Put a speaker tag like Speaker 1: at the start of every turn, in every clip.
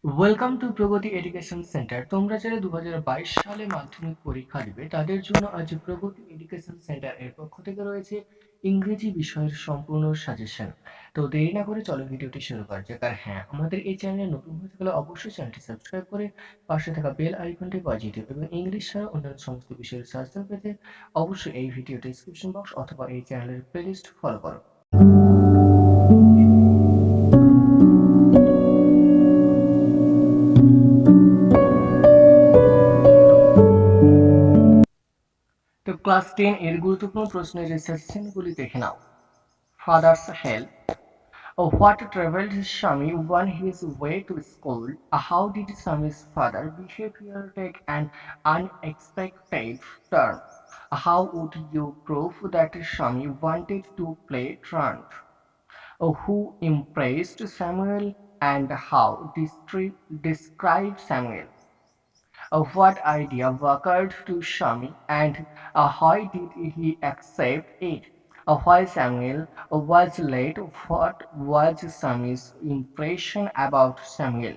Speaker 1: Welcome to Pragati education centre. তোমরা যারা 2022 সালে মাধ্যমিক পরীক্ষা দিবে তাদের জন্য আজ প্রগতি এডুকেশন সেন্টার এর পক্ষ থেকে রয়েছে ইংরেজি বিষয়ের সম্পূর্ণ সাজেশন। তো দেরি না করে চলো ভিডিওটি শুরু করা যাক। আর হ্যাঁ, আমাদের এই চ্যানেলে নতুন হয়ে থাকলে অবশ্যই চ্যানেলটি সাবস্ক্রাইব করে পাশে থাকা বেল আইকনটি বাজিয়ে দিও এবং ইংলিশ ছাড়া অন্যান্য সমস্ত বিষয়ের সাজেশন পেতে অবশ্যই এই ভিডিও ডেসক্রিপশন বক্স অথবা এই চ্যানেলের প্লেলিস্ট ফলো করো। তো ক্লাস 10 এর গুরুত্বপূর্ণ প্রশ্নের যে সাজেশনগুলি দেখে নাও। Father's health. What troubled Shami on his way to school? How did Shami's father behavior take an unexpected turn? How would you prove that Shami wanted to play truant? Who impressed Samuel and how describe Samuel? What idea occurred to Shami and why did he accept it? Why Samuel was late? What was Shami's impression about Samuel?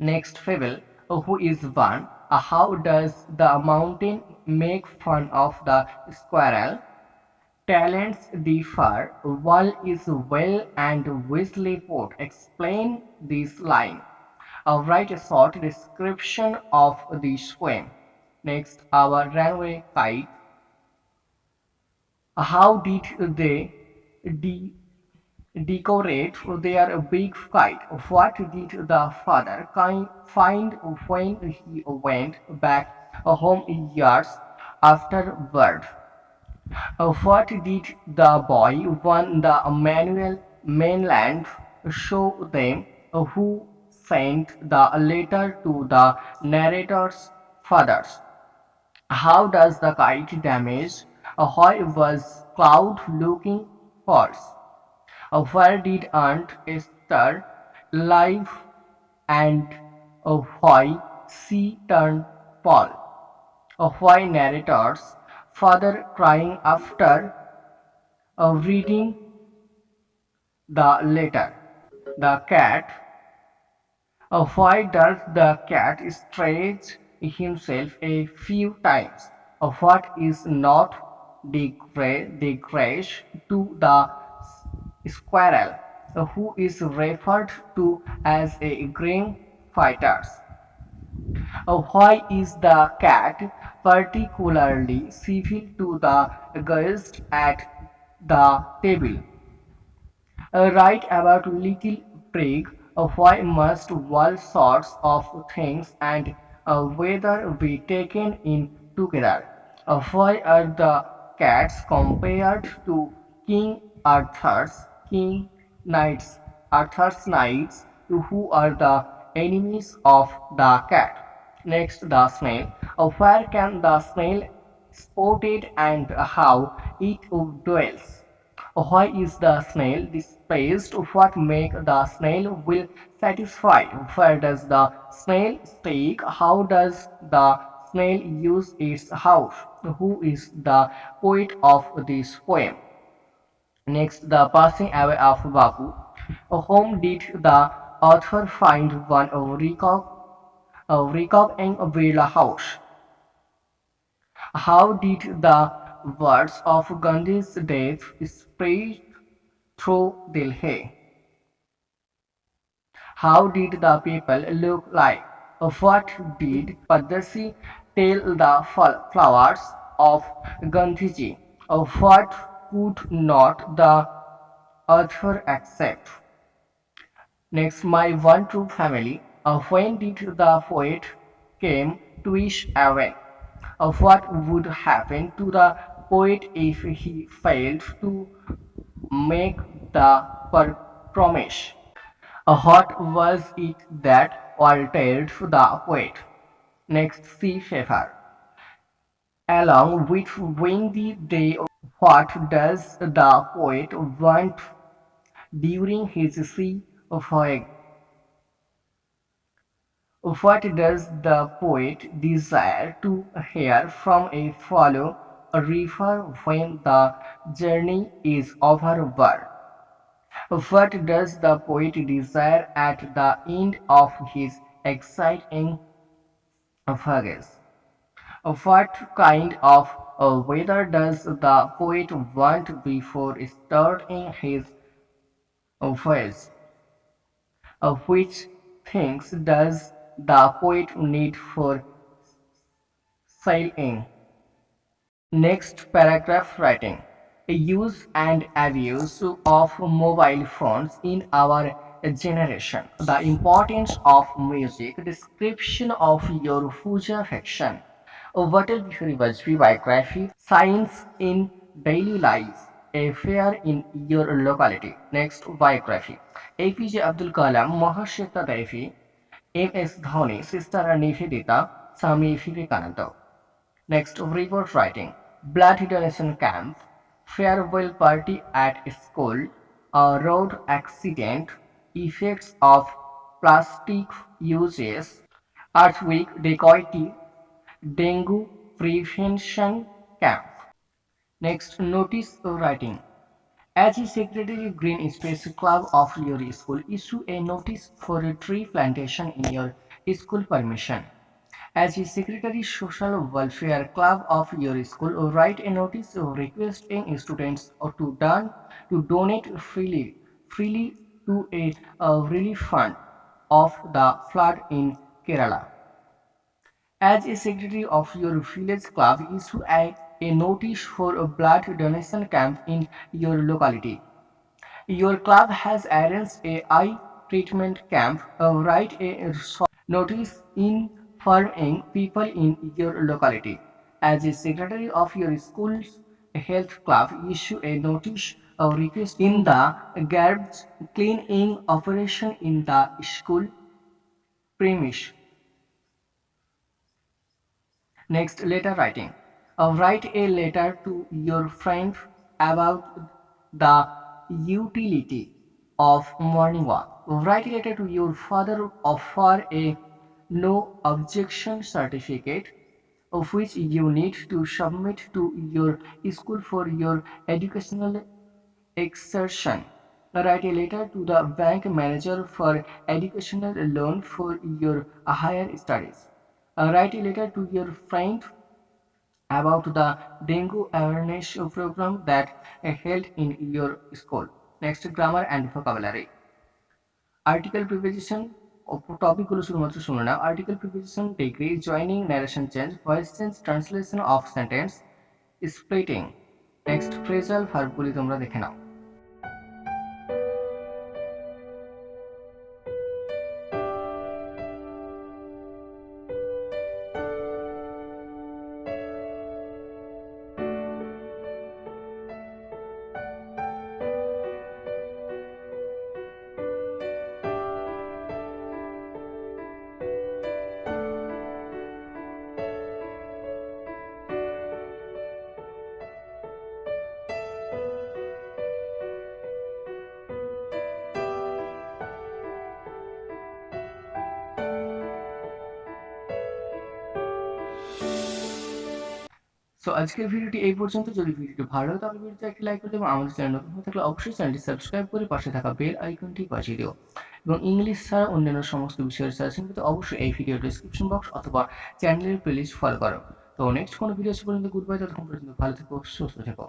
Speaker 1: Next fable, who is one? How does the mountain make fun of the squirrel? Talents differ. Wall is well and Weasley put. Explain this line. Write a short description of the swim. Next, our runway kite. How did they de- decorate their big kite? What did the father find when he went back home years afterward? What did the boy on the mainland show them? Who sent the letter to the narrator's fathers? How does the kite damage? Why was Cloud looking false? Where did Aunt Esther live and why she turned Paul? Why narrator's father crying after reading the letter? The cat. Why does the cat stretch himself a few times? What is not disgrace to the squirrel, who is referred to as a green fighter? Why is the cat particularly civil to the guest at the table? Write about little pig. Why must all sorts of things and whether be taken in together? Why are the cats compared to King King Knights, Arthur's knights, who are the enemies of the cat? Next, the snail. Where can the snail spotted and how it dwells? Why is the snail displaced? What makes the snail will satisfy? Where does the snail stick? How does the snail use its house? Who is the poet of this poem? Next, the passing away of Bapu. Whom did the author find one recock in a villa house? How did the words of Gandhi's death spread through Delhi? How did the people look like? What did Padasi tell the flowers of Gandhiji? What could not the author accept? Next, my one true family. When did the poet came to wish away? What would happen to the poet if he failed to make the promise? What was it that altered the poet? Next, C. Schaeffer. Along with windy day, what does the poet want during his sea voyage? What does the poet desire to hear from a fellow river when the journey is over? What does the poet desire at the end of his exciting phases? What kind of weather does the poet want before starting his voyage? Which things does the poet need for sailing? Next paragraph writing. Use and abuse of mobile phones in our generation. The importance of music. Description of your future fiction. Vatal University biography. Science in daily life. A fair in your locality. Next biography. APJ Abdul Kalam, Mahashita Devi, MS Dhoni, Sister Nivedita, Swami Vivekananda. Next, report writing. Blood donation camp, farewell party at school, a road accident, effects of plastic uses, earthquake, dacoity, dengue prevention camp. Next, notice writing. As a secretary Green Space Club of your school, issue a notice for a tree plantation in your school permission. As a secretary social welfare club of your school, write a notice requesting students to donate freely to a relief fund of the flood in Kerala. As a secretary of your village club, issue a notice for a blood donation camp in your locality. Your club has arranged a eye treatment camp. Write a notice informing people in your locality. As a secretary of your school's health club, issue a notice of request in the garbage cleaning operation in the school premise. Next, letter writing. Write a letter to your friend about the utility of morning walk. Write a letter to your father for a no objection certificate of which you need to submit to your school for your educational exertion. Write a letter to the bank manager for educational loan for your higher studies. Write a letter to your friend about the dengue awareness program that held in your school. Next, grammar and vocabulary. Article preposition টপিকগুলো শুধুমাত্র শুনে নাও article preposition degree joining narration change voice change translation of sentence splitting next phrasal ভার্বগুলি তোমরা দেখে নাও so আজকের ভিডিওটি এই পর্যন্ত যদি ভিডিওটি ভালো লাগে তাহলে ভিডিওতে একটি লাইক করে দেবো আমাদের চ্যানেল নতুন হয়ে থাকলে অবশ্যই চ্যানেলটি সাবস্ক্রাইব করে পাশে থাকা বেল আইকনটি বাজিয়ে দিও এবং ইংলিশ ছাড়া অন্যান্য সমস্ত বিষয়ের সাজেশন পেতে অবশ্যই এই ভিডিও ডেসক্রিপশন বক্স অথবা চ্যানেলের প্লেলিস্ট ফলো করো তো নেক্সট কোনো ভিডিও পর্যন্ত গুড বাই ততক্ষণ পর্যন্ত ভালো থেকো সুস্থ থেকো